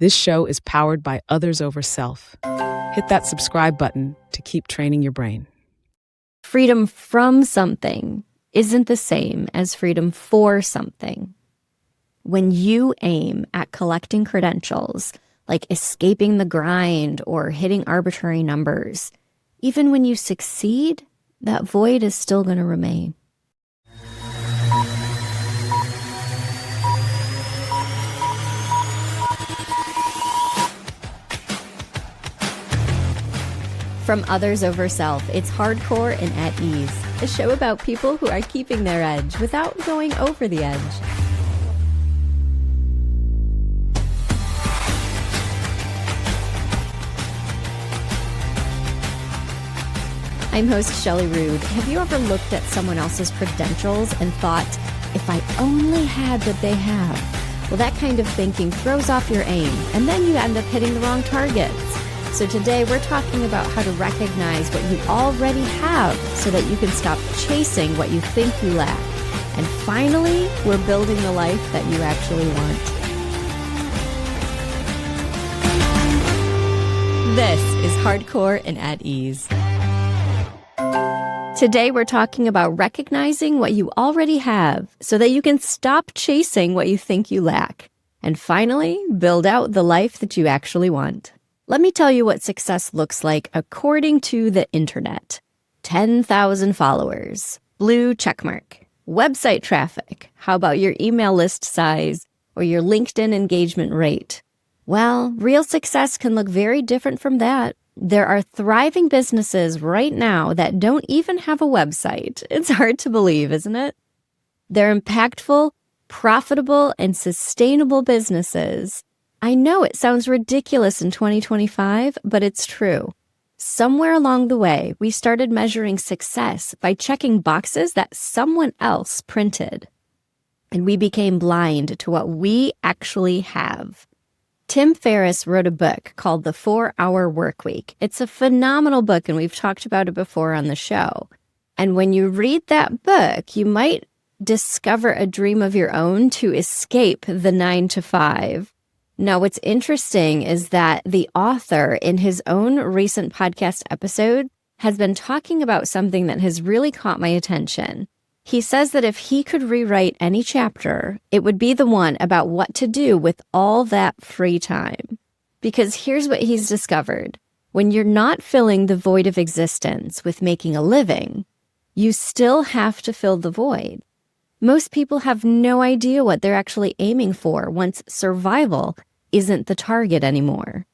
This show is powered by Others Over Self. Hit that subscribe button to keep training your brain. Freedom from something isn't the same as freedom for something. When you aim at collecting credentials, like escaping the grind or hitting arbitrary numbers, even when you succeed, that void is still going to remain. From Others Over Self, it's Hardcore and At Ease, a show about people who are keeping their edge without going over the edge. I'm host Shelley Rude. Have you ever looked at someone else's credentials and thought, if I only had what they have? Well, that kind of thinking throws off your aim, and then you end up hitting the wrong targets. So today we're talking about how to recognize what you already have so that you can stop chasing what you think you lack. And finally, we're building the life that you actually want. This is Hardcore and At Ease. Today we're talking about recognizing what you already have so that you can stop chasing what you think you lack. And finally, build out the life that you actually want. Let me tell you what success looks like according to the internet. 10,000 followers, blue checkmark, website traffic. How about your email list size or your LinkedIn engagement rate? Well, real success can look very different from that. There are thriving businesses right now that don't even have a website. It's hard to believe, isn't it? They're impactful, profitable, and sustainable businesses. I know it sounds ridiculous in 2025, but it's true. Somewhere along the way, we started measuring success by checking boxes that someone else printed. And we became blind to what we actually have. Tim Ferriss wrote a book called The 4-Hour Workweek. It's a phenomenal book, and we've talked about it before on the show. And when you read that book, you might discover a dream of your own to escape the 9 to 5. Now, what's interesting is that the author, in his own recent podcast episode, has been talking about something that has really caught my attention. He says that if he could rewrite any chapter, it would be the one about what to do with all that free time. Because here's what he's discovered. When you're not filling the void of existence with making a living, you still have to fill the void. Most people have no idea what they're actually aiming for once survival isn't the target anymore.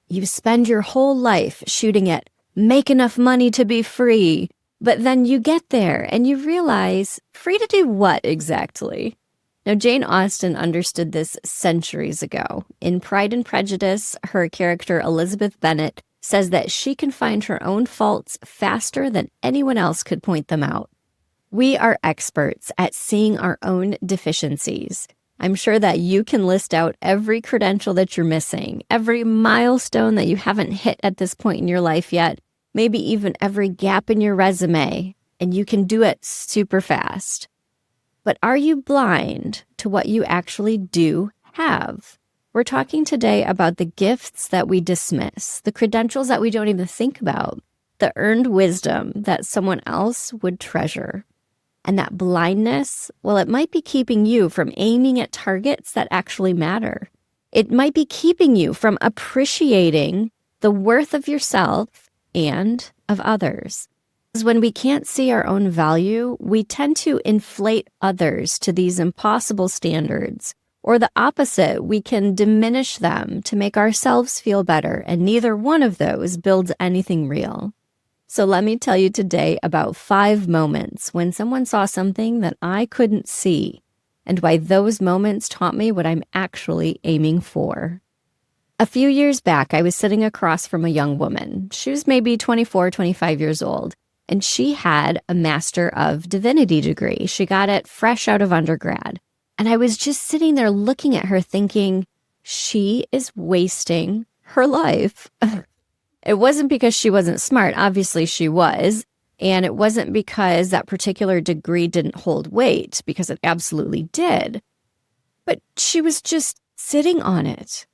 You spend your whole life shooting at make enough money to be free, but then you get there and you realize, free to do what exactly? Now, Jane Austen understood this centuries ago. In Pride and Prejudice, her character Elizabeth Bennet says that she can find her own faults faster than anyone else could point them out. We are experts at seeing our own deficiencies. I'm sure that you can list out every credential that you're missing, every milestone that you haven't hit at this point in your life yet, maybe even every gap in your resume, and you can do it super fast. But are you blind to what you actually do have? We're talking today about the gifts that we dismiss, the credentials that we don't even think about, the earned wisdom that someone else would treasure. And that blindness, well, it might be keeping you from aiming at targets that actually matter. It might be keeping you from appreciating the worth of yourself and of others. Because when we can't see our own value, we tend to inflate others to these impossible standards. Or the opposite, we can diminish them to make ourselves feel better, and neither one of those builds anything real. So let me tell you today about 5 moments when someone saw something that I couldn't see, and why those moments taught me what I'm actually aiming for. A few years back, I was sitting across from a young woman. She was maybe 24, 25 years old, and she had a Master of Divinity degree. She got it fresh out of undergrad. And I was just sitting there looking at her thinking, she is wasting her life. It wasn't because she wasn't smart. Obviously she was. And it wasn't because that particular degree didn't hold weight, because it absolutely did. But she was just sitting on it.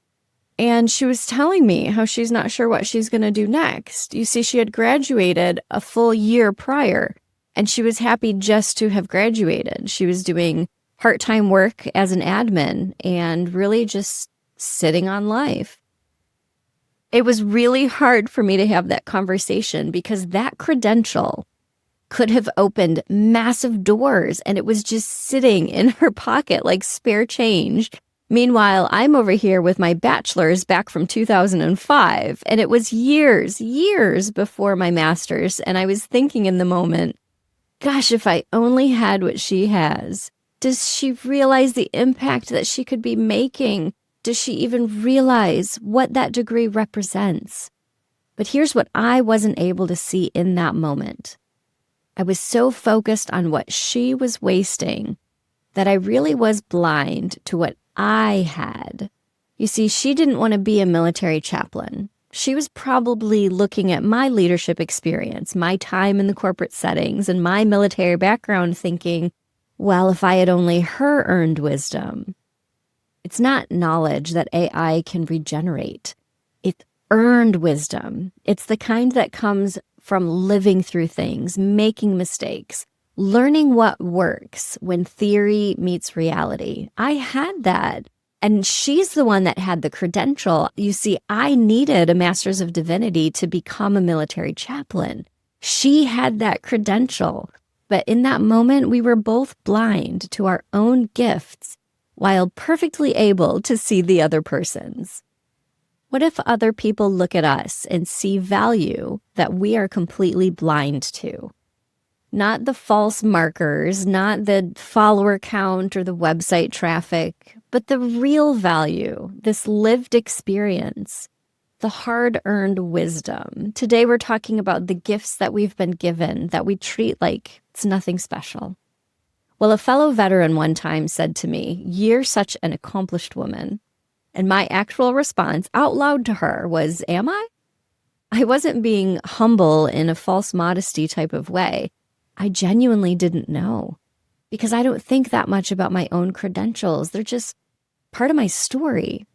And she was telling me how she's not sure what she's going to do next. You see, she had graduated a full year prior, and she was happy just to have graduated. She was doing part-time work as an admin and really just sitting on life. It was really hard for me to have that conversation because that credential could have opened massive doors, and it was just sitting in her pocket like spare change. Meanwhile, I'm over here with my bachelor's back from 2005, and it was years before my master's, and I was thinking in the moment, gosh, if I only had what she has. Does she realize the impact that she could be making? Does she even realize what that degree represents? But here's what I wasn't able to see in that moment. I was so focused on what she was wasting that I really was blind to what I had. You see, she didn't want to be a military chaplain. She was probably looking at my leadership experience, my time in the corporate settings, and my military background thinking, well, if I had only her earned wisdom. It's not knowledge that AI can regenerate. It's earned wisdom. It's the kind that comes from living through things, making mistakes, learning what works when theory meets reality. I had that. And she's the one that had the credential. You see, I needed a master's of divinity to become a military chaplain. She had that credential. But in that moment, we were both blind to our own gifts while perfectly able to see the other person's. What if other people look at us and see value that we are completely blind to? Not the false markers, not the follower count or the website traffic, but the real value, this lived experience, the hard-earned wisdom. Today we're talking about the gifts that we've been given that we treat like it's nothing special. Well, a fellow veteran one time said to me, "You're such an accomplished woman." And my actual response out loud to her was, "Am I?" I wasn't being humble in a false modesty type of way. I genuinely didn't know because I don't think that much about my own credentials. They're just part of my story.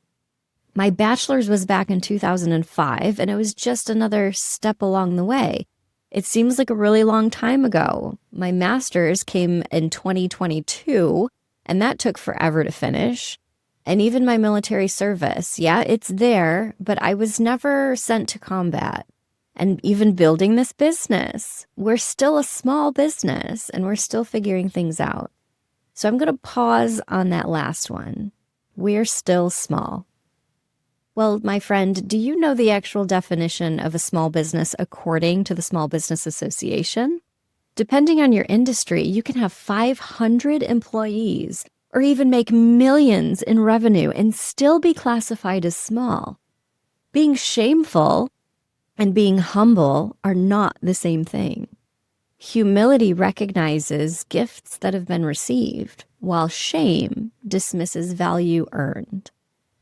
My bachelor's was back in 2005, and it was just another step along the way. It seems like a really long time ago. My master's came in 2022, and that took forever to finish. And even my military service, yeah, it's there, but I was never sent to combat. And even building this business, we're still a small business and we're still figuring things out. So I'm going to pause on that last one. We're still small. Well, my friend, do you know the actual definition of a small business according to the Small Business Association? Depending on your industry, you can have 500 employees or even make millions in revenue and still be classified as small. Being shameful and being humble are not the same thing. Humility recognizes gifts that have been received, while shame dismisses value earned.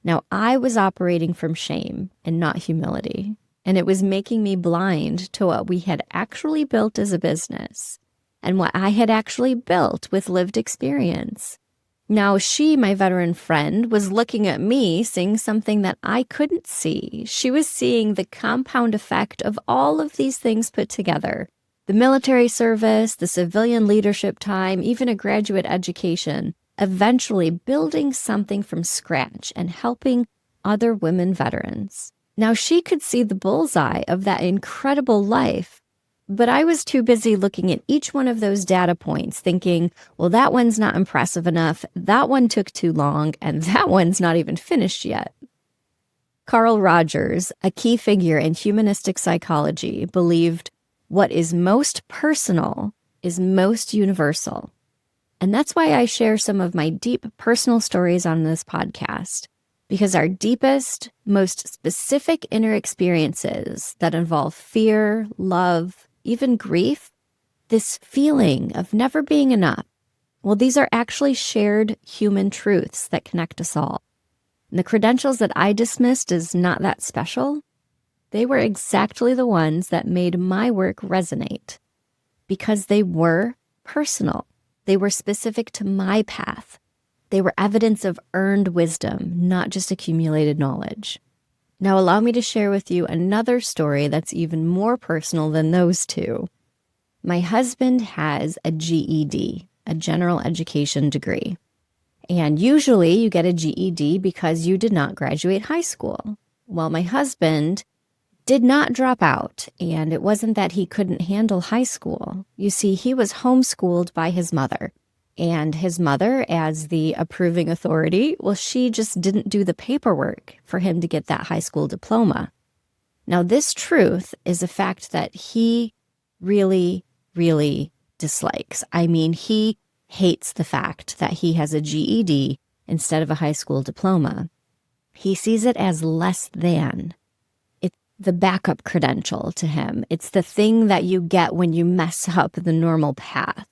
Now, I was operating from shame and not humility, and it was making me blind to what we had actually built as a business and what I had actually built with lived experience. Now, she, my veteran friend, was looking at me, seeing something that I couldn't see. She was seeing the compound effect of all of these things put together. The military service, the civilian leadership time, even a graduate education, eventually building something from scratch and helping other women veterans. Now, she could see the bullseye of that incredible life, but I was too busy looking at each one of those data points thinking, well, that one's not impressive enough, that one took too long, and that one's not even finished yet. Carl Rogers, a key figure in humanistic psychology, believed what is most personal is most universal. And that's why I share some of my deep personal stories on this podcast, because our deepest, most specific inner experiences that involve fear, love, even grief, this feeling of never being enough, well, these are actually shared human truths that connect us all. And the credentials that I dismissed as not that special, they were exactly the ones that made my work resonate because they were personal. They were specific to my path. They were evidence of earned wisdom, not just accumulated knowledge. Now, allow me to share with you another story that's even more personal than those two. My husband has a GED, a general education degree. And usually you get a GED because you did not graduate high school. Well, my husband did not drop out, and it wasn't that he couldn't handle high school. You see, he was homeschooled by his mother. And his mother, as the approving authority, well, she just didn't do the paperwork for him to get that high school diploma. Now, this truth is a fact that he really, really dislikes. I mean, he hates the fact that he has a GED instead of a high school diploma. He sees it as less than. It's the backup credential to him. It's the thing that you get when you mess up the normal path.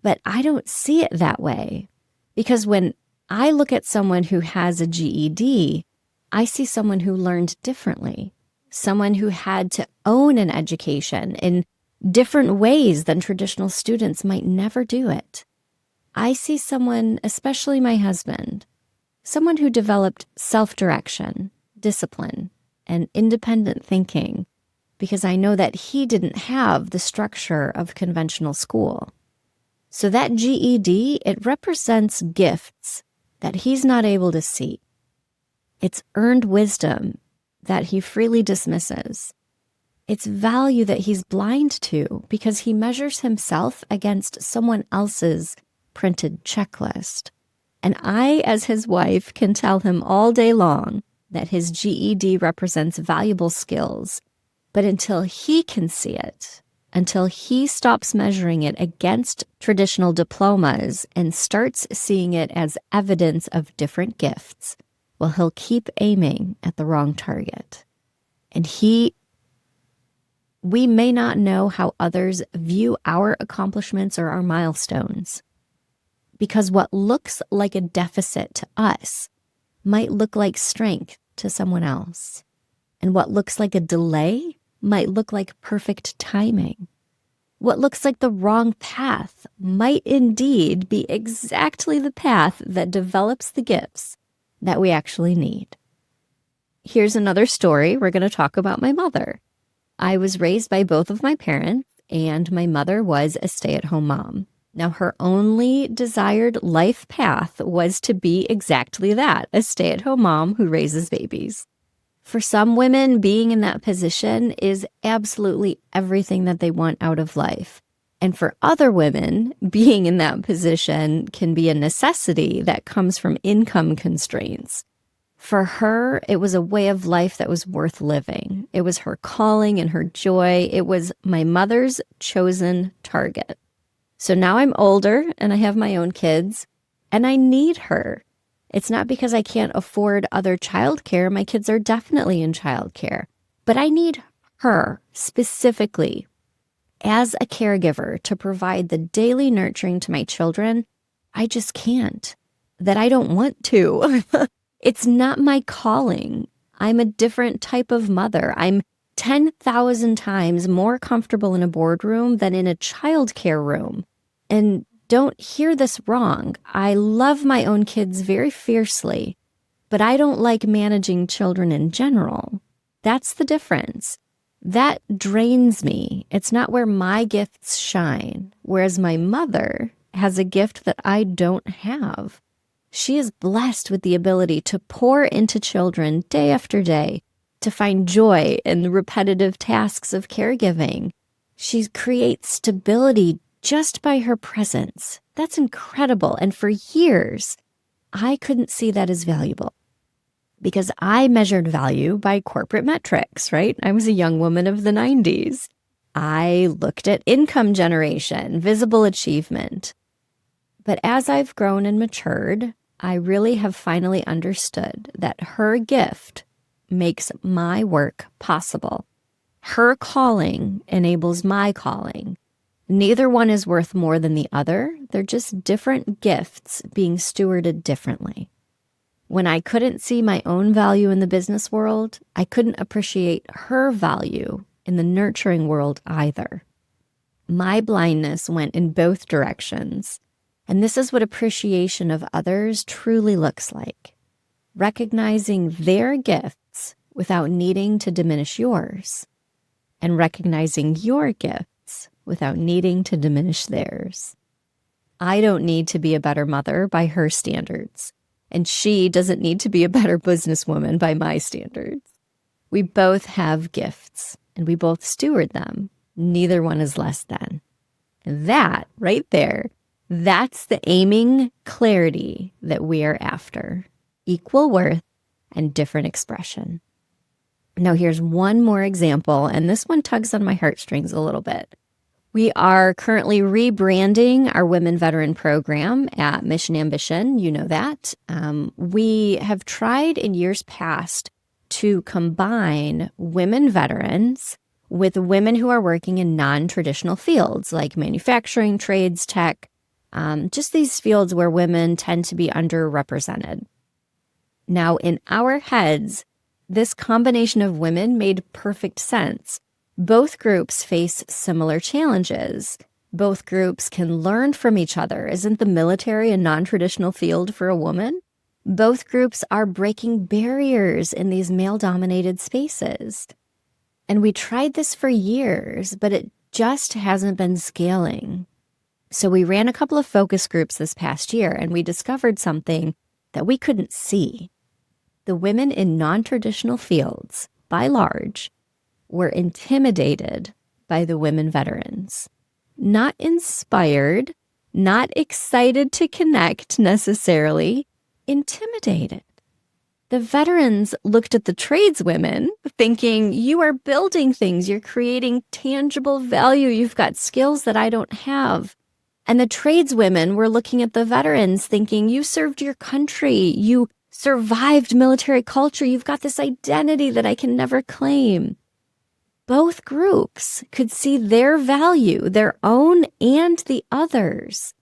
But I don't see it that way, because when I look at someone who has a GED, I see someone who learned differently, someone who had to own an education in different ways than traditional students might never do it. I see someone, especially my husband, someone who developed self-direction, discipline, and independent thinking, because I know that he didn't have the structure of conventional school. So that GED, it represents gifts that he's not able to see. It's earned wisdom that he freely dismisses. It's value that he's blind to because he measures himself against someone else's printed checklist. And I, as his wife, can tell him all day long that his GED represents valuable skills. But until he can see it, until he stops measuring it against traditional diplomas and starts seeing it as evidence of different gifts, well, he'll keep aiming at the wrong target. And we may not know how others view our accomplishments or our milestones, because what looks like a deficit to us might look like strength to someone else. And what looks like a delay might look like perfect timing. What looks like the wrong path might indeed be exactly the path that develops the gifts that we actually need. Here's another story. We're going to talk about my mother. I was raised by both of my parents, and my mother was a stay-at-home mom. Now, her only desired life path was to be exactly that, a stay-at-home mom who raises babies. For some women, being in that position is absolutely everything that they want out of life. And for other women, being in that position can be a necessity that comes from income constraints. For her, it was a way of life that was worth living. It was her calling and her joy. It was my mother's chosen target. So now I'm older and I have my own kids, and I need her. It's not because I can't afford other childcare. My kids are definitely in childcare. But I need her specifically as a caregiver to provide the daily nurturing to my children. I just can't. That I don't want to. It's not my calling. I'm a different type of mother. I'm 10,000 times more comfortable in a boardroom than in a childcare room. And don't hear this wrong. I love my own kids very fiercely, but I don't like managing children in general. That's the difference. That drains me. It's not where my gifts shine, whereas my mother has a gift that I don't have. She is blessed with the ability to pour into children day after day, to find joy in the repetitive tasks of caregiving. She creates stability just by her presence. That's incredible. And for years, I couldn't see that as valuable because I measured value by corporate metrics, right? I was a young woman of the 90s. I looked at income generation, visible achievement. But as I've grown and matured, I really have finally understood that her gift makes my work possible. Her calling enables my calling. Neither one is worth more than the other. They're just different gifts being stewarded differently. When I couldn't see my own value in the business world, I couldn't appreciate her value in the nurturing world either. My blindness went in both directions. And this is what appreciation of others truly looks like. Recognizing their gifts without needing to diminish yours, and recognizing your gifts without needing to diminish theirs. I don't need to be a better mother by her standards, and she doesn't need to be a better businesswoman by my standards. We both have gifts, and we both steward them. Neither one is less than. And that, right there, that's the aiming clarity that we are after. Equal worth and different expression. Now here's one more example, and this one tugs on my heartstrings a little bit. We are currently rebranding our Women Veteran Program at Mission Ambition. You know that. We have tried in years past to combine women veterans with women who are working in non-traditional fields like manufacturing, trades, tech, just these fields where women tend to be underrepresented. Now, in our heads, this combination of women made perfect sense. Both groups face similar challenges. Both groups can learn from each other. Isn't the military a non-traditional field for a woman? Both groups are breaking barriers in these male-dominated spaces. And we tried this for years, but it just hasn't been scaling. So we ran a couple of focus groups this past year, and we discovered something that we couldn't see. The women in non-traditional fields, by large, were intimidated by the women veterans. Not inspired, not excited to connect necessarily, intimidated. The veterans looked at the tradeswomen thinking, you are building things, you're creating tangible value, you've got skills that I don't have. And the tradeswomen were looking at the veterans thinking, you served your country, you survived military culture, you've got this identity that I can never claim. Both groups could see their value, their own and the others,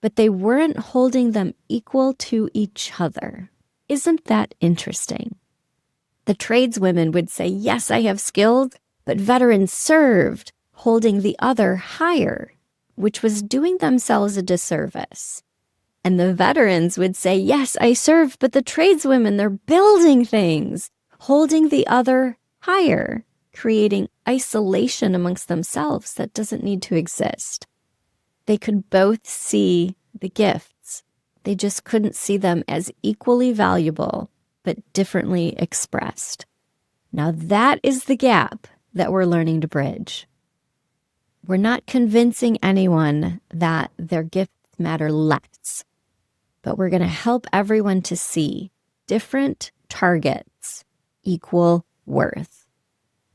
but they weren't holding them equal to each other. Isn't that interesting? The tradeswomen would say, yes, I have skills, but veterans served, holding the other higher, which was doing themselves a disservice. And the veterans would say, yes, I served, but the tradeswomen, they're building things, holding the other higher, creating isolation amongst themselves that doesn't need to exist. They could both see the gifts. They just couldn't see them as equally valuable, but differently expressed. Now that is the gap that we're learning to bridge. We're not convincing anyone that their gifts matter less, but we're going to help everyone to see different targets equal worth.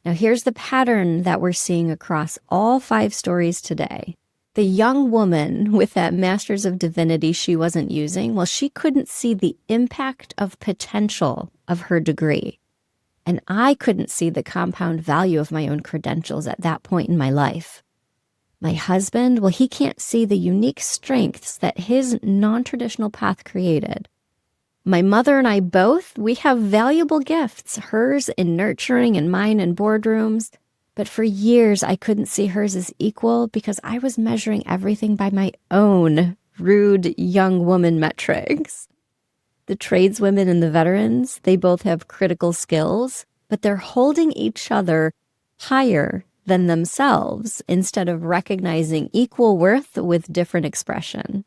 Now here's the pattern that we're seeing across all 5 stories today. The young woman with that Master's of Divinity she wasn't using, well, she couldn't see the impact of potential of her degree. And I couldn't see the compound value of my own credentials at that point in my life. My husband, well, he can't see the unique strengths that his non-traditional path created. My mother and I both, we have valuable gifts, hers in nurturing and mine in boardrooms. But for years, I couldn't see hers as equal because I was measuring everything by my own rude young woman metrics. The tradeswomen and the veterans, they both have critical skills, but they're holding each other higher than themselves instead of recognizing equal worth with different expression.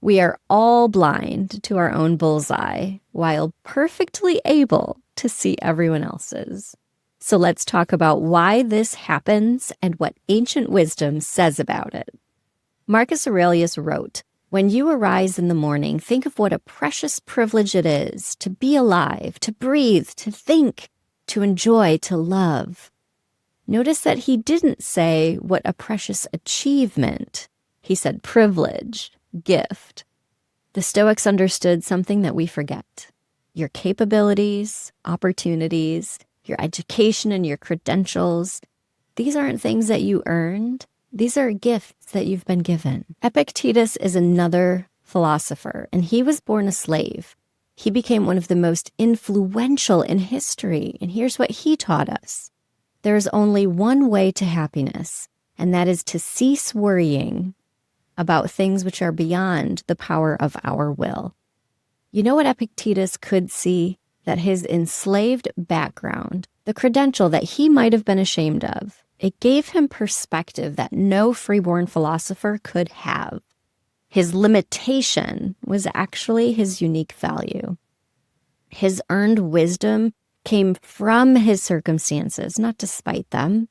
We are all blind to our own bullseye while perfectly able to see everyone else's. So let's talk about why this happens and what ancient wisdom says about it. Marcus Aurelius wrote, "When you arise in the morning, think of what a precious privilege it is to be alive, to breathe, to think, to enjoy, to love." Notice that he didn't say what a precious achievement. He said privilege, gift. The Stoics understood something that we forget. Your capabilities, opportunities, your education and your credentials, these aren't things that you earned. These are gifts that you've been given. Epictetus is another philosopher, and he was born a slave. He became one of the most influential in history, and here's what he taught us. There is only one way to happiness, and that is to cease worrying about things which are beyond the power of our will. You know what Epictetus could see? that his enslaved background, the credential that he might have been ashamed of, it gave him perspective that no freeborn philosopher could have. His limitation was actually his unique value. His earned wisdom came from his circumstances, not despite them.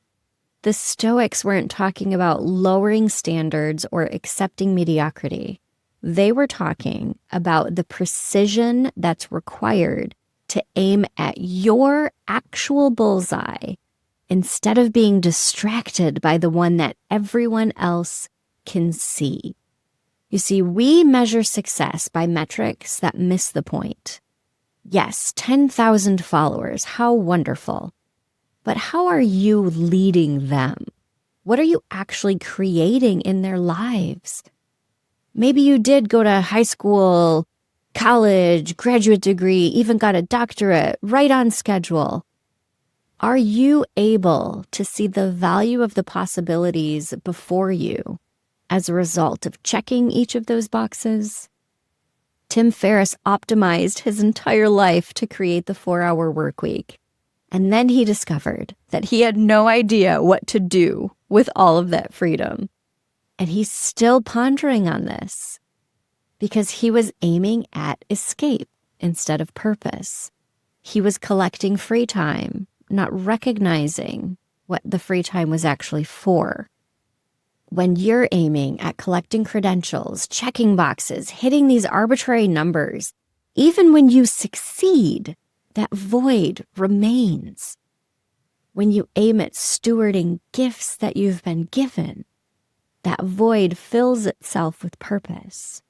The Stoics weren't talking about lowering standards or accepting mediocrity. They were talking about the precision that's required to aim at your actual bullseye instead of being distracted by the one that everyone else can see. You see, we measure success by metrics that miss the point. Yes, 10,000 followers, how wonderful. But how are you leading them? What are you actually creating in their lives? Maybe you did go to high school, college, graduate degree, even got a doctorate, right on schedule. Are you able to see the value of the possibilities before you as a result of checking each of those boxes? Tim Ferriss optimized his entire life to create the 4-hour work week. And then he discovered that he had no idea what to do with all of that freedom. And he's still pondering on this because he was aiming at escape instead of purpose. He was collecting free time, not recognizing what the free time was actually for. When you're aiming at collecting credentials, checking boxes, hitting these arbitrary numbers, even when you succeed, that void remains. When you aim at stewarding gifts that you've been given, that void fills itself with purpose.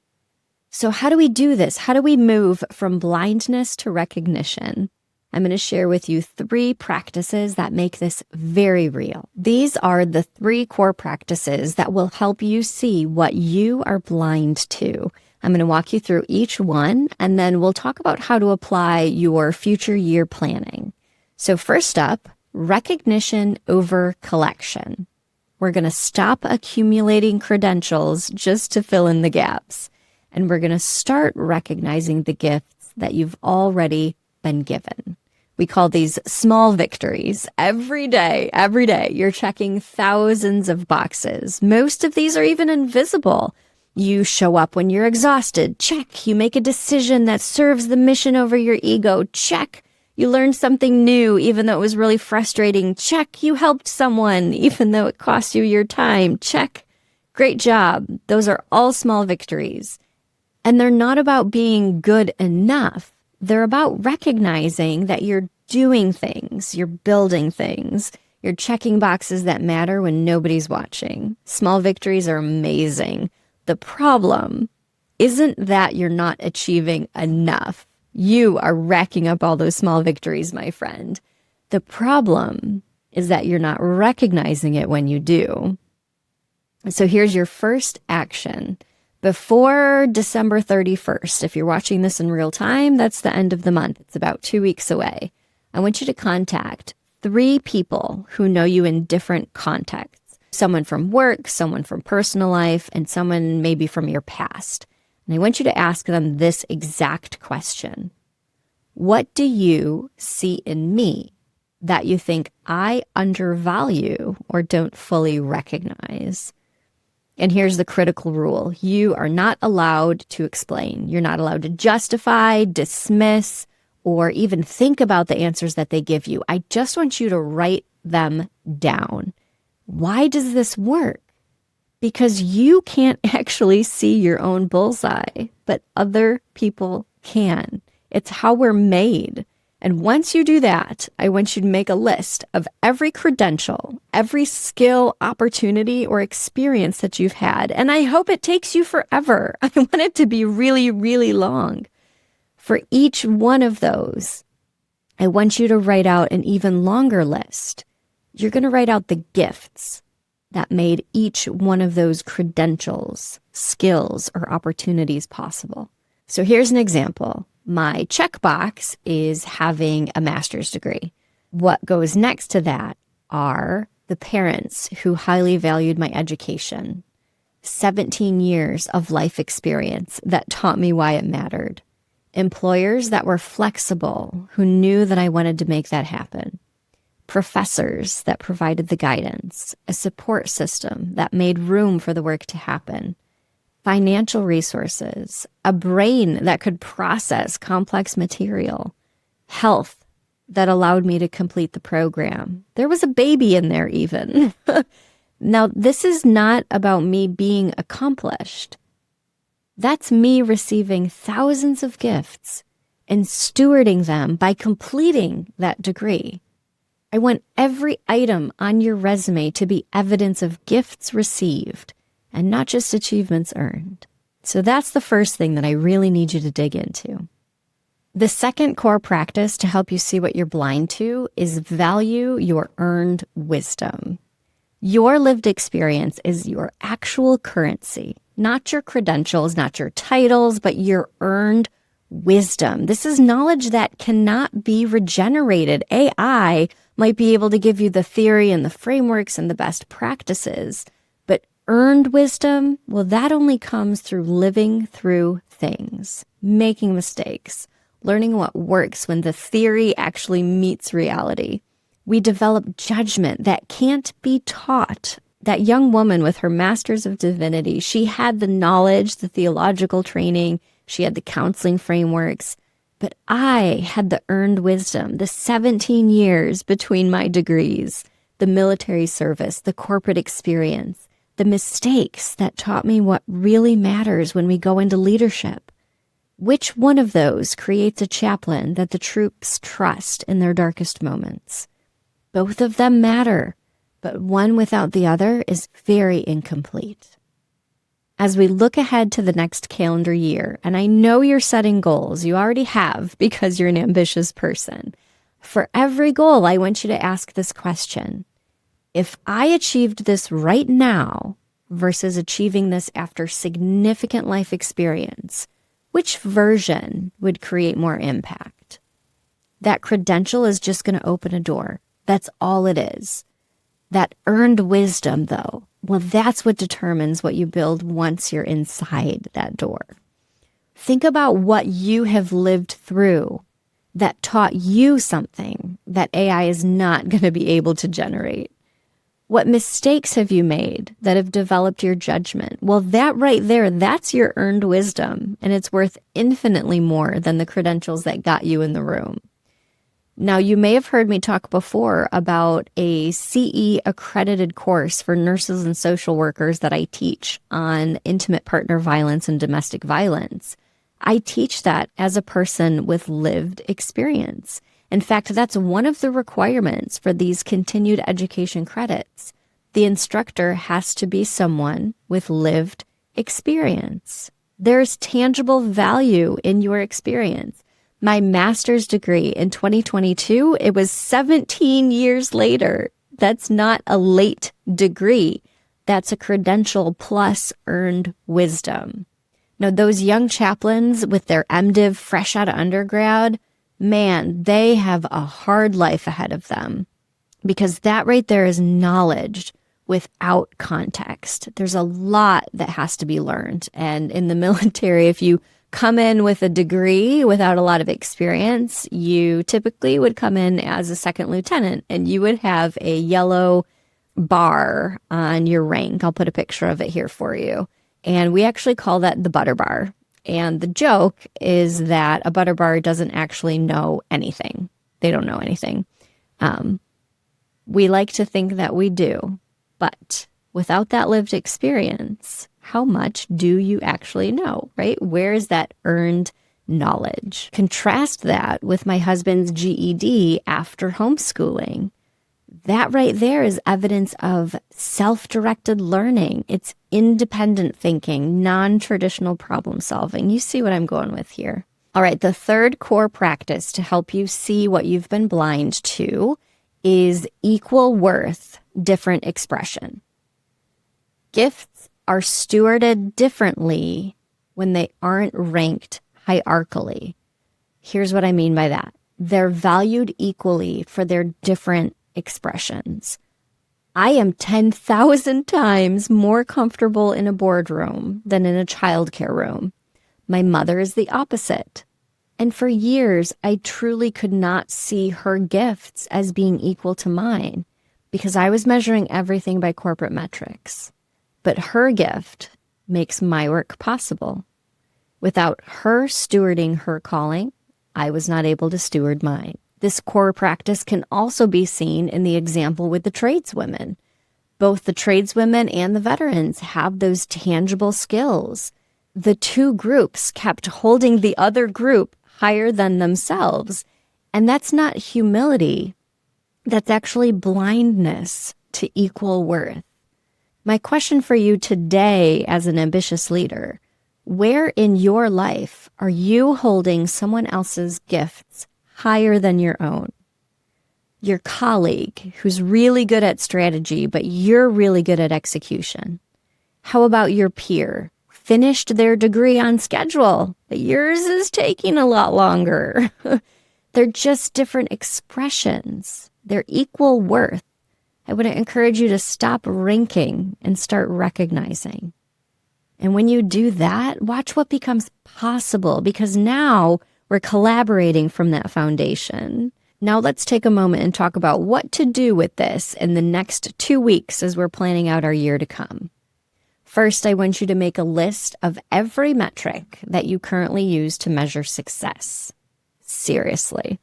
So how do we do this? How do we move from blindness to recognition? I'm going to share with you 3 practices that make this very real. These are the 3 core practices that will help you see what you are blind to. I'm going to walk you through each one, and then we'll talk about how to apply your future year planning. So first up, recognition over collection. We're going to stop accumulating credentials just to fill in the gaps, and we're going to start recognizing the gifts that you've already been given. We call these small victories. Every day, you're checking thousands of boxes. Most of these are even invisible. You show up when you're exhausted. Check. You make a decision that serves the mission over your ego. Check. You learned something new, even though it was really frustrating. Check. You helped someone, even though it cost you your time. Check. Great job. Those are all small victories. And they're not about being good enough. They're about recognizing that you're doing things, you're building things, you're checking boxes that matter when nobody's watching. Small victories are amazing. The problem isn't that you're not achieving enough. You are racking up all those small victories, my friend. The problem is that you're not recognizing it when you do. So here's your first action. Before December 31st, if you're watching this in real time, that's the end of the month. It's about 2 weeks away. I want you to contact 3 people who know you in different contexts. Someone from work, someone from personal life, and someone maybe from your past. And I want you to ask them this exact question. What do you see in me that you think I undervalue or don't fully recognize? And here's the critical rule. You are not allowed to explain. You're not allowed to justify, dismiss, or even think about the answers that they give you. I just want you to write them down. Why does this work? Because you can't actually see your own bullseye, but other people can. It's how we're made. And once you do that, I want you to make a list of every credential, every skill, opportunity, or experience that you've had. And I hope it takes you forever. I want it to be really, really long. For each one of those, I want you to write out an even longer list. You're going to write out the gifts that made each one of those credentials, skills, or opportunities possible. So here's an example. My checkbox is having a master's degree. What goes next to that are the parents who highly valued my education. 17 years of life experience that taught me why it mattered. employers that were flexible, who knew that I wanted to make that happen, professors that provided the guidance, a support system that made room for the work to happen, financial resources, a brain that could process complex material, health that allowed me to complete the program. There was a baby in there even. Now, this is not about me being accomplished. That's me receiving thousands of gifts and stewarding them by completing that degree. I want every item on your resume to be evidence of gifts received and not just achievements earned. So that's the first thing that I really need you to dig into. The second core practice to help you see what you're blind to is value your earned wisdom. Your lived experience is your actual currency, not your credentials, not your titles, but your earned wisdom. This is knowledge that cannot be regenerated. AI might be able to give you the theory and the frameworks and the best practices, but earned wisdom, well, that only comes through living through things, making mistakes, learning what works when the theory actually meets reality. We develop judgment that can't be taught. That young woman with her master's of divinity, she had the knowledge, the theological training, she had the counseling frameworks, but I had the earned wisdom, the 17 years between my degrees, the military service, the corporate experience, the mistakes that taught me what really matters when we go into leadership. Which one of those creates a chaplain that the troops trust in their darkest moments? Both of them matter, but one without the other is very incomplete. As we look ahead to the next calendar year, and I know you're setting goals, you already have because you're an ambitious person. For every goal, I want you to ask this question. If I achieved this right now versus achieving this after significant life experience, which version would create more impact? That credential is just going to open a door. That's all it is. That earned wisdom, though, well, that's what determines what you build once you're inside that door. Think about what you have lived through that taught you something that AI is not going to be able to generate. What mistakes have you made that have developed your judgment? Well, that right there, that's your earned wisdom, and it's worth infinitely more than the credentials that got you in the room. Now, you may have heard me talk before about a CE accredited course for nurses and social workers that I teach on intimate partner violence and domestic violence. I teach that as a person with lived experience. In fact, that's one of the requirements for these continued education credits. The instructor has to be someone with lived experience. There's tangible value in your experience. My master's degree in 2022, it was 17 years later. That's not a late degree. That's a credential plus earned wisdom. Now, those young chaplains with their MDiv fresh out of undergrad, man, they have a hard life ahead of them because that right there is knowledge without context. There's a lot that has to be learned. And in the military, if you come in with a degree without a lot of experience, you typically would come in as a second lieutenant and you would have a yellow bar on your rank. I'll put a picture of it here for you. And we actually call that the butter bar. And the joke is that a butter bar doesn't actually know anything. They don't know anything. We like to think that we do, but without that lived experience, how much do you actually know, right? Where is that earned knowledge? Contrast that with my husband's GED after homeschooling. That right there is evidence of self-directed learning. It's independent thinking, non-traditional problem solving. You see what I'm going with here. All right, the third core practice to help you see what you've been blind to is equal worth, different expression. Gifts are stewarded differently when they aren't ranked hierarchically. Here's what I mean by that. They're valued equally for their different expressions. I am 10,000 times more comfortable in a boardroom than in a childcare room. My mother is the opposite. And for years, I truly could not see her gifts as being equal to mine because I was measuring everything by corporate metrics. But her gift makes my work possible. Without her stewarding her calling, I was not able to steward mine. This core practice can also be seen in the example with the tradeswomen. Both the tradeswomen and the veterans have those tangible skills. The two groups kept holding the other group higher than themselves. And that's not humility. That's actually blindness to equal worth. My question for you today as an ambitious leader, where in your life are you holding someone else's gifts higher than your own? Your colleague who's really good at strategy, but you're really good at execution. How about your peer? Finished their degree on schedule, but yours is taking a lot longer. They're just different expressions. They're equal worth. I would encourage you to stop ranking and start recognizing. And when you do that, watch what becomes possible, because now we're collaborating from that foundation. Now let's take a moment and talk about what to do with this in the next 2 weeks as we're planning out our year to come. First, I want you to make a list of every metric that you currently use to measure success. Seriously.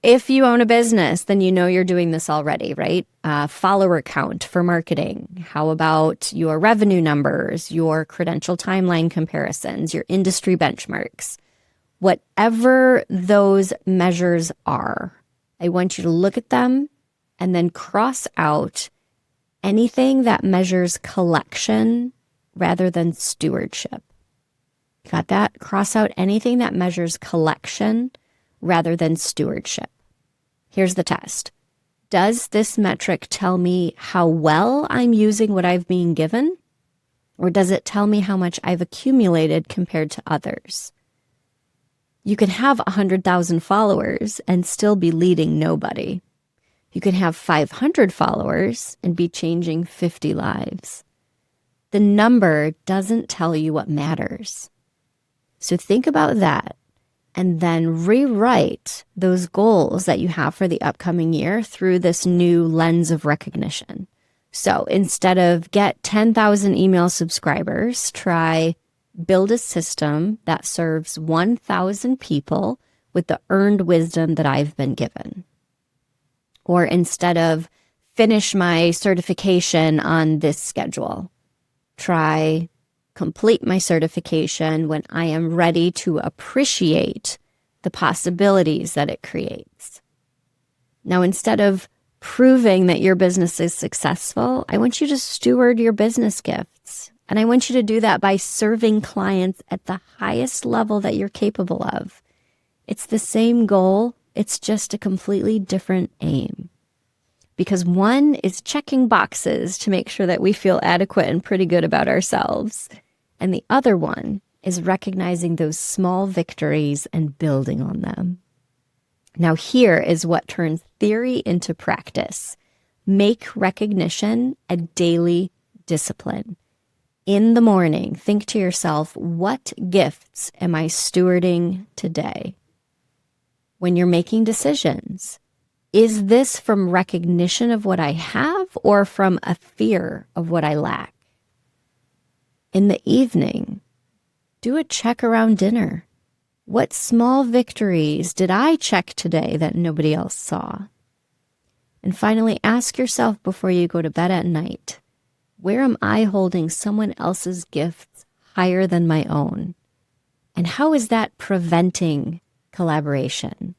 If you own a business, then you know you're doing this already, right? Follower count for marketing. How about your revenue numbers, your credential timeline comparisons, your industry benchmarks? Whatever those measures are, I want you to look at them and then cross out anything that measures collection rather than stewardship. Got that? Cross out anything that measures collection rather than stewardship. Here's the test. Does this metric tell me how well I'm using what I've been given? Or does it tell me how much I've accumulated compared to others? You can have 100,000 followers and still be leading nobody. You can have 500 followers and be changing 50 lives. The number doesn't tell you what matters. So think about that and then rewrite those goals that you have for the upcoming year through this new lens of recognition. So instead of get 10,000 email subscribers, try build a system that serves 1,000 people with the earned wisdom that I've been given. Or instead of finish my certification on this schedule, try complete my certification when I am ready to appreciate the possibilities that it creates. Now, instead of proving that your business is successful, I want you to steward your business gifts. And I want you to do that by serving clients at the highest level that you're capable of. It's the same goal, it's just a completely different aim. Because one is checking boxes to make sure that we feel adequate and pretty good about ourselves. And the other one is recognizing those small victories and building on them. Now here is what turns theory into practice. Make recognition a daily discipline. In the morning, think to yourself, what gifts am I stewarding today? When you're making decisions, is this from recognition of what I have or from a fear of what I lack? In the evening, do a check around dinner. What small victories did I check today that nobody else saw? And finally, ask yourself before you go to bed at night, where am I holding someone else's gifts higher than my own? And how is that preventing collaboration?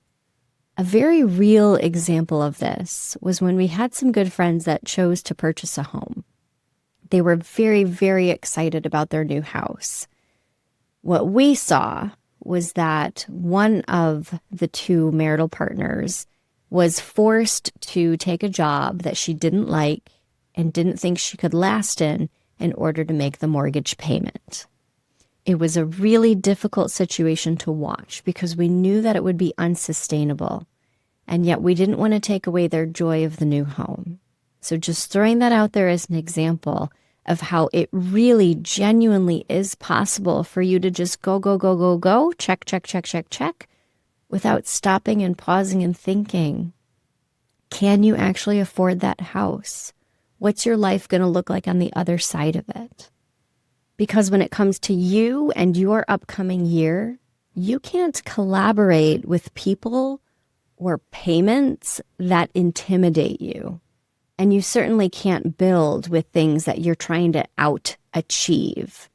A very real example of this was when we had some good friends that chose to purchase a home. They were very, very excited about their new house. What we saw was that one of the two marital partners was forced to take a job that she didn't like and didn't think she could last in order to make the mortgage payment. It was a really difficult situation to watch because we knew that it would be unsustainable, and yet we didn't want to take away their joy of the new home. So just throwing that out there as an example of how it really genuinely is possible for you to just go, check, without stopping and pausing and thinking, can you actually afford that house? What's your life going to look like on the other side of it? Because when it comes to you and your upcoming year, you can't collaborate with people or payments that intimidate you. And you certainly can't build with things that you're trying to out-achieve.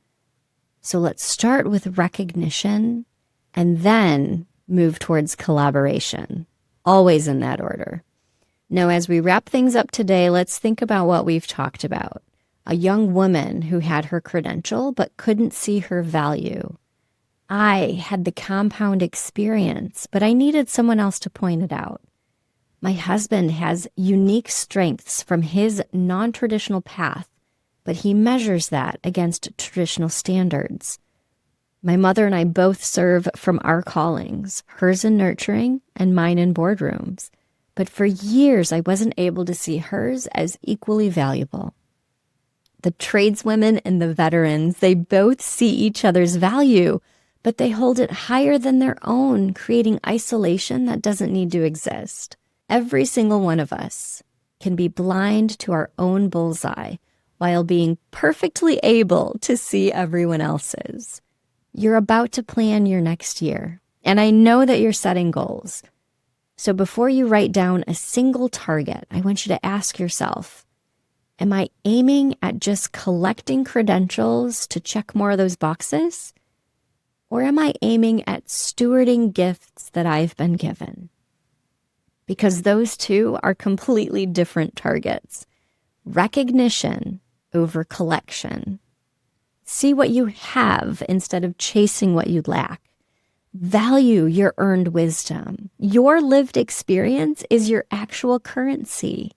So let's start with recognition and then move towards collaboration, always in that order. Now, as we wrap things up today, let's think about what we've talked about. A young woman who had her credential but couldn't see her value. I had the compound experience, but I needed someone else to point it out. My husband has unique strengths from his non-traditional path, but he measures that against traditional standards. My mother and I both serve from our callings, hers in nurturing and mine in boardrooms. But for years, I wasn't able to see hers as equally valuable. The tradeswomen and the veterans, they both see each other's value, but they hold it higher than their own, creating isolation that doesn't need to exist. Every single one of us can be blind to our own bullseye while being perfectly able to see everyone else's. You're about to plan your next year, and I know that you're setting goals. So before you write down a single target, I want you to ask yourself, am I aiming at just collecting credentials to check more of those boxes? Or am I aiming at stewarding gifts that I've been given? Because those two are completely different targets. Recognition over collection. See what you have instead of chasing what you lack. Value your earned wisdom. Your lived experience is your actual currency.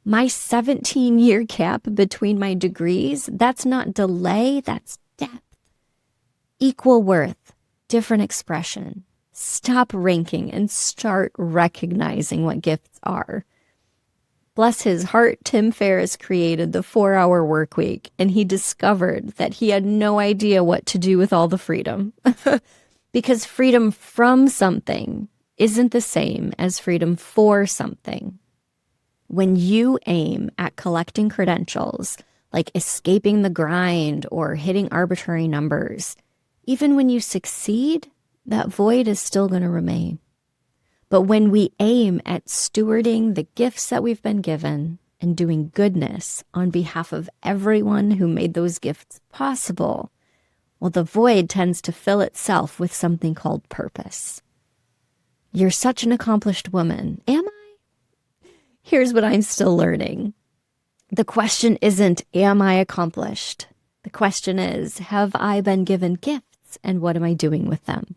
My 17-year gap between my degrees, that's not delay, that's depth. Equal worth, different expression. Stop ranking and start recognizing what gifts are. Bless his heart, Tim Ferriss created the 4-hour work week, and he discovered that he had no idea what to do with all the freedom. Because freedom from something isn't the same as freedom for something. When you aim at collecting credentials, like escaping the grind or hitting arbitrary numbers, even when you succeed, that void is still going to remain. But when we aim at stewarding the gifts that we've been given and doing goodness on behalf of everyone who made those gifts possible, well, the void tends to fill itself with something called purpose. You're such an accomplished woman. Am I? Here's what I'm still learning. The question isn't, am I accomplished? The question is, have I been given gifts and what am I doing with them?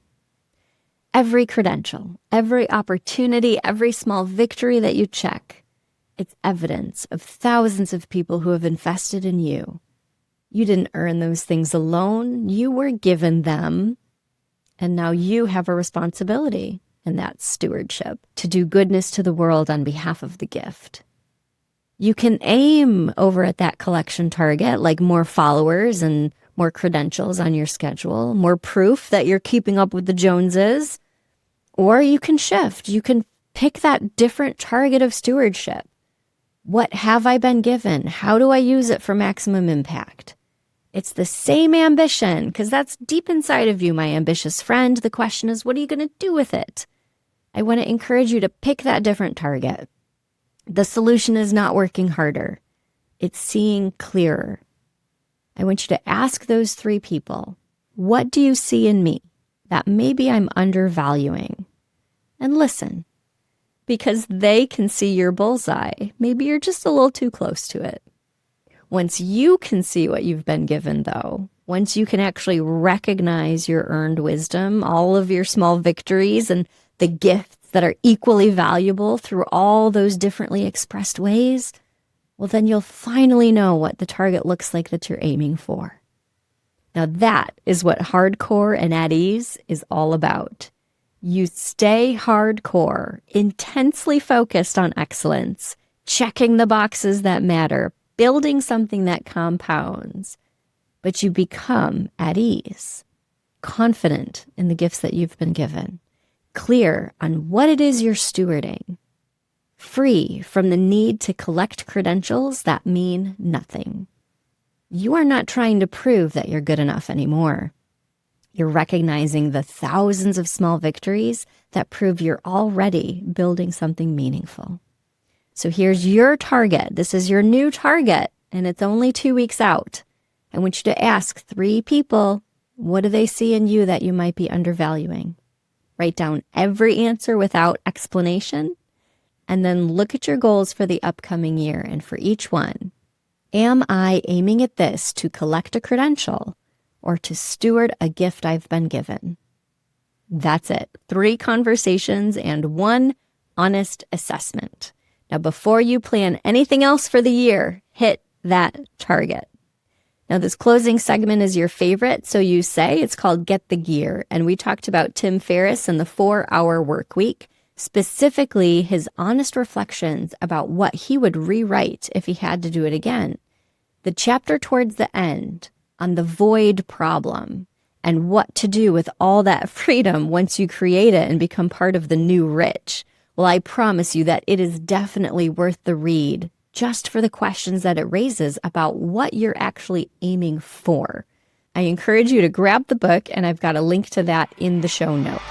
Every credential, every opportunity, every small victory that you check, it's evidence of thousands of people who have invested in you. You didn't earn those things alone. You were given them. And now you have a responsibility, and that's stewardship, to do goodness to the world on behalf of the gift. You can aim over at that collection target, like more followers and more credentials on your schedule, more proof that you're keeping up with the Joneses. Or you can shift. You can pick that different target of stewardship. What have I been given? How do I use it for maximum impact? It's the same ambition, because that's deep inside of you, my ambitious friend. The question is, what are you going to do with it? I want to encourage you to pick that different target. The solution is not working harder. It's seeing clearer. I want you to ask those 3 people, what do you see in me that maybe I'm undervaluing? And listen, because they can see your bullseye. Maybe you're just a little too close to it. Once you can see what you've been given, though, once you can actually recognize your earned wisdom, all of your small victories and the gifts that are equally valuable through all those differently expressed ways, well, then you'll finally know what the target looks like that you're aiming for. Now that is what hardcore and at ease is all about. You stay hardcore, intensely focused on excellence, checking the boxes that matter, building something that compounds, but you become at ease, confident in the gifts that you've been given, clear on what it is you're stewarding, free from the need to collect credentials that mean nothing. You are not trying to prove that you're good enough anymore. You're recognizing the thousands of small victories that prove you're already building something meaningful. So here's your target. This is your new target, and it's only 2 weeks out. I want you to ask 3 people, what do they see in you that you might be undervaluing? Write down every answer without explanation, and then look at your goals for the upcoming year. And for each one, am I aiming at this to collect a credential or to steward a gift I've been given? That's it. 3 conversations and 1 honest assessment. Now, before you plan anything else for the year, hit that target. Now, this closing segment is your favorite, so you say. It's called Get the Gear, and we talked about Tim Ferriss and the 4-hour work week, specifically his honest reflections about what he would rewrite if he had to do it again. The chapter towards the end on the void problem and what to do with all that freedom once you create it and become part of the new rich. Well, I promise you that it is definitely worth the read just for the questions that it raises about what you're actually aiming for. I encourage you to grab the book, and I've got a link to that in the show notes.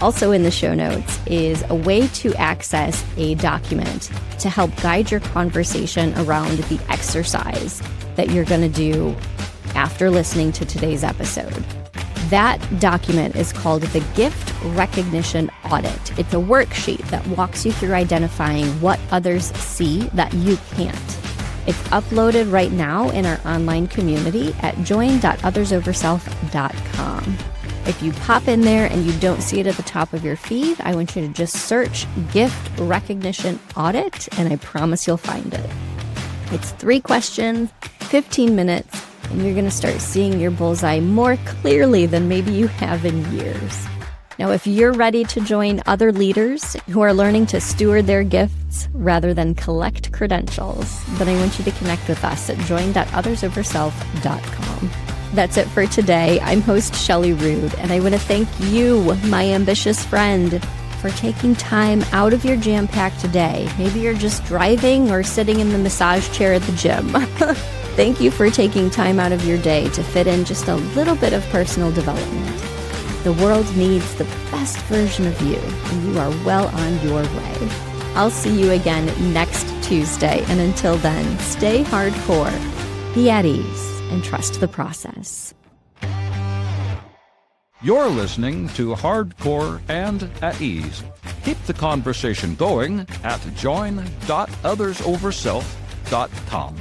Also in the show notes is a way to access a document to help guide your conversation around the exercise that you're going to do after listening to today's episode. That document is called the Gift Recognition Audit. It's a worksheet that walks you through identifying what others see that you can't. It's uploaded right now in our online community at join.othersoverself.com. If you pop in there and you don't see it at the top of your feed, I want you to just search Gift Recognition Audit, and I promise you'll find it. It's 3 questions, 15 minutes, and you're going to start seeing your bullseye more clearly than maybe you have in years. Now, if you're ready to join other leaders who are learning to steward their gifts rather than collect credentials, then I want you to connect with us at join.othersoverself.com. That's it for today. I'm host Shelley Rude, and I want to thank you, my ambitious friend, for taking time out of your jam-packed day. Maybe you're just driving or sitting in the massage chair at the gym. Thank you for taking time out of your day to fit in just a little bit of personal development. The world needs the best version of you, and you are well on your way. I'll see you again next Tuesday, and until then, stay hardcore, be at ease, and trust the process. You're listening to Hardcore and at Ease. Keep the conversation going at join.othersoverself.com.